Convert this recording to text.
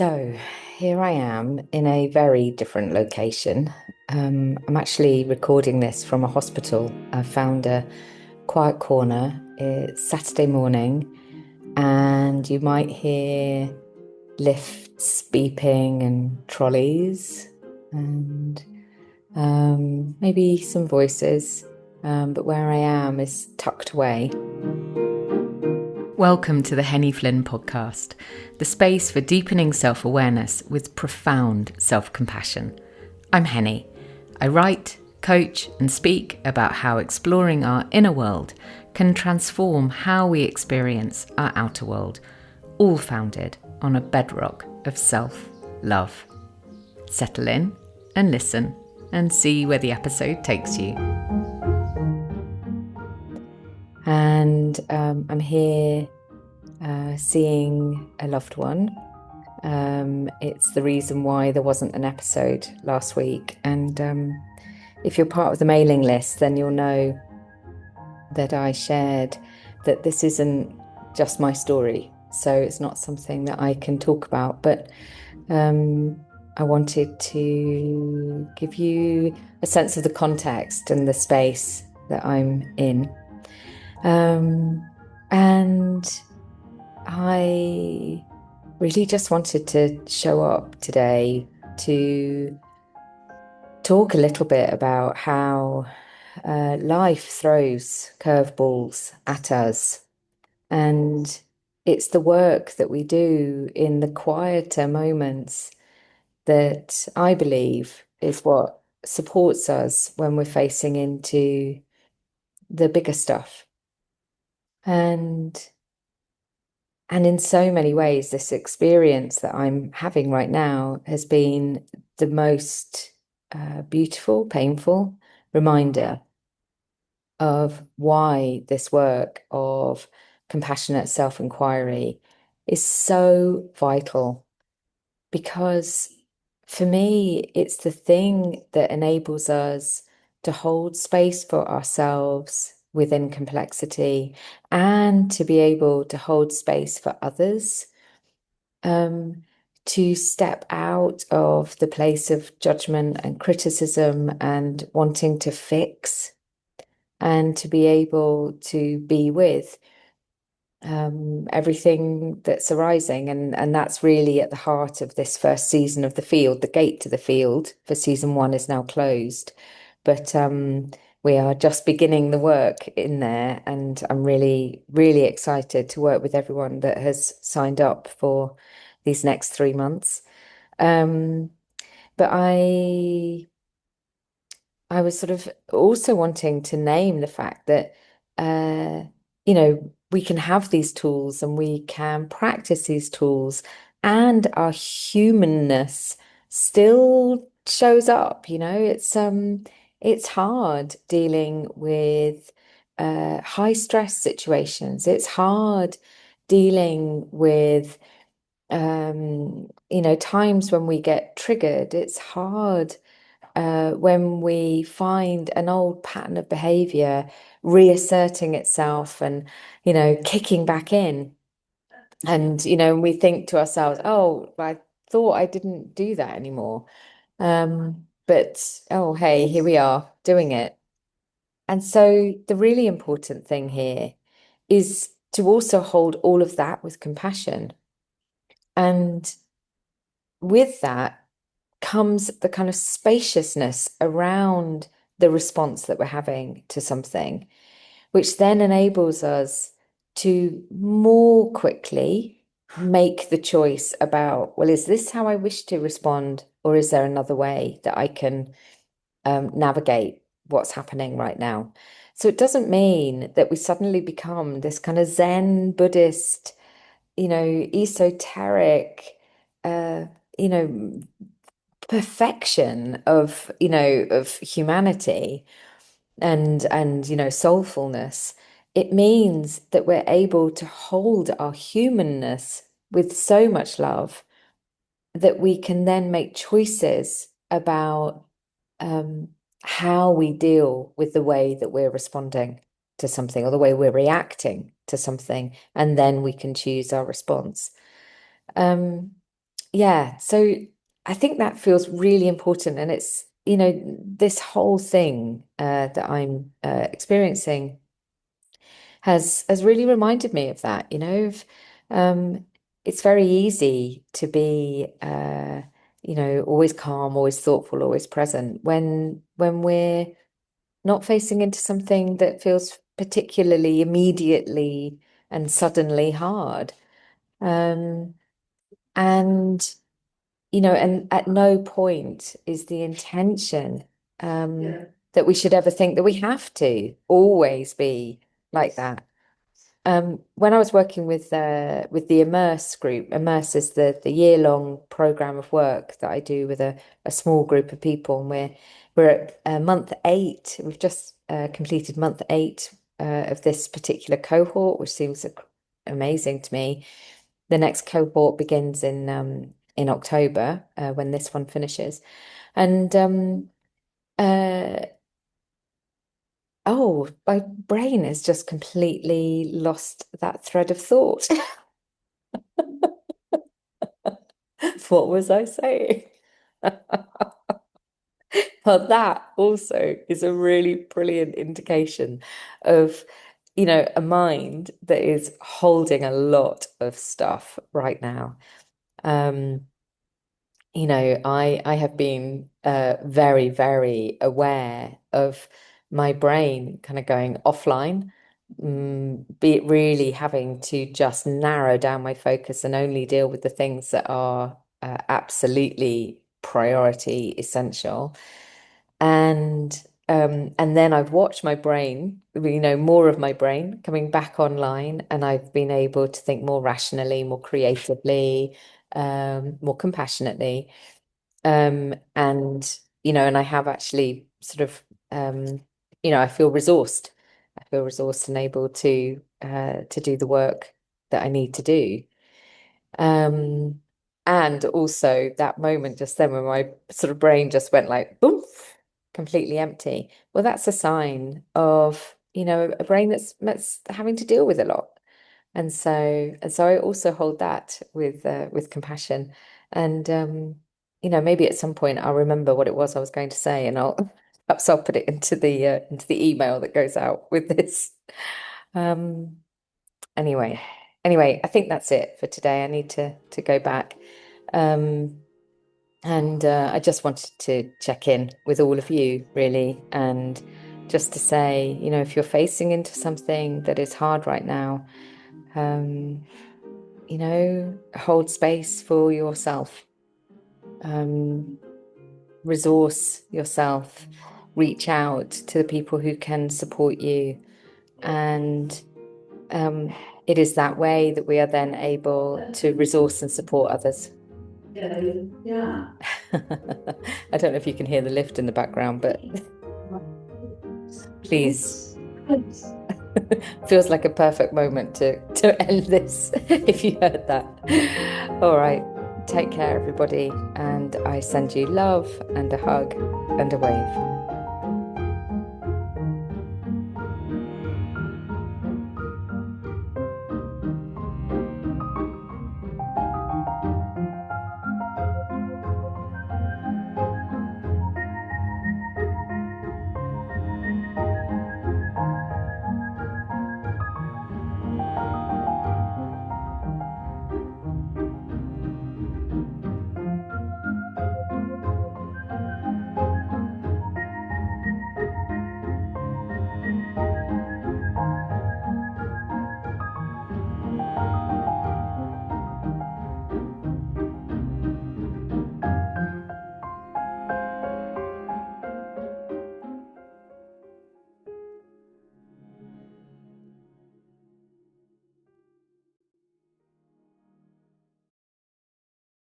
So here I am in a very different location. I'm actually recording this from a hospital. I found a quiet corner. It's Saturday morning, and you might hear lifts beeping and trolleys and maybe some voices. But where I am is tucked away. Welcome to the Henny Flynn podcast, the space for deepening self-awareness with profound self-compassion. I'm Henny. I write, coach and speak about how exploring our inner world can transform how we experience our outer world, all founded on a bedrock of self-love. Settle in and listen and see where the episode takes you. And I'm here seeing a loved one. It's the reason why there wasn't an episode last week. And if you're part of the mailing list, then you'll know that I shared that this isn't just my story. So it's not something that I can talk about, but I wanted to give you a sense of the context and the space that I'm in. And I really just wanted to show up today to talk a little bit about how life throws curveballs at us. And it's the work that we do in the quieter moments that I believe is what supports us when we're facing into the bigger stuff. And in so many ways, this experience that I'm having right now has been the most beautiful, painful reminder of why this work of compassionate self-enquiry is so vital. Because for me, it's the thing that enables us to hold space for ourselves within complexity and to be able to hold space for others, to step out of the place of judgment and criticism and wanting to fix, and to be able to be with everything that's arising. And that's really at the heart of this first season of The Field. The gate to the field for season 1 is now closed, but we are just beginning the work in there, and I'm really, really excited to work with everyone that has signed up for these next 3 months. But I was sort of also wanting to name the fact that, we can have these tools and we can practice these tools, and our humanness still shows up. It's hard dealing with high stress situations. It's hard dealing with times when we get triggered. It's hard when we find an old pattern of behavior reasserting itself and, kicking back in. And, we think to ourselves, oh, I thought I didn't do that anymore. But, oh, hey, here we are doing it. And so the really important thing here is to also hold all of that with compassion. And with that comes the kind of spaciousness around the response that we're having to something, which then enables us to more quickly make the choice about, well, is this how I wish to respond, or is there another way that I can navigate what's happening right now? So it doesn't mean that we suddenly become this kind of Zen Buddhist, esoteric, uh, you know, perfection of humanity and soulfulness. It means that we're able to hold our humanness with so much love that we can then make choices about how we deal with the way that we're responding to something, or the way we're reacting to something, and then we can choose our response. yeah, so I think that feels really important. And it's, this whole thing that I'm experiencing has really reminded me of that, um, it's very easy to be, always calm, always thoughtful, always present when we're not facing into something that feels particularly immediately and suddenly hard. Um, and and at no point is the intention that we should ever think that we have to always be like that. When I was working with the Immerse group, Immerse is the year-long program of work that I do with a small group of people, and we're at month 8. We've just completed month 8 of this particular cohort, which seems amazing to me. The next cohort begins in October when this one finishes, and uh, oh, my brain has just completely lost that thread of thought. What was I saying? Well, that also is a really brilliant indication of, a mind that is holding a lot of stuff right now. Um, I have been very, very aware of my brain kind of going offline, be it really having to just narrow down my focus and only deal with the things that are absolutely priority essential. And then I've watched my brain, more of my brain coming back online, and I've been able to think more rationally, more creatively, more compassionately. And I have actually sort of, I feel resourced. I feel resourced and able to do the work that I need to do. Um, and also that moment just then when my sort of brain just went like boom, completely empty. Well, that's a sign of, a brain that's having to deal with a lot. And so I also hold that with compassion. And maybe at some point I'll remember what it was I was going to say, and I'll perhaps I'll put it into the email that goes out with this. Um, anyway, I think that's it for today. I need to go back. Um, and I just wanted to check in with all of you, really, and just to say, if you're facing into something that is hard right now, um, hold space for yourself, um, resource yourself, reach out to the people who can support you. And it is that way that we are then able to resource and support others. I don't know if you can hear the lift in the background, but please. Feels like a perfect moment to end this if you heard that. All right. Take care, everybody. And I send you love and a hug and a wave.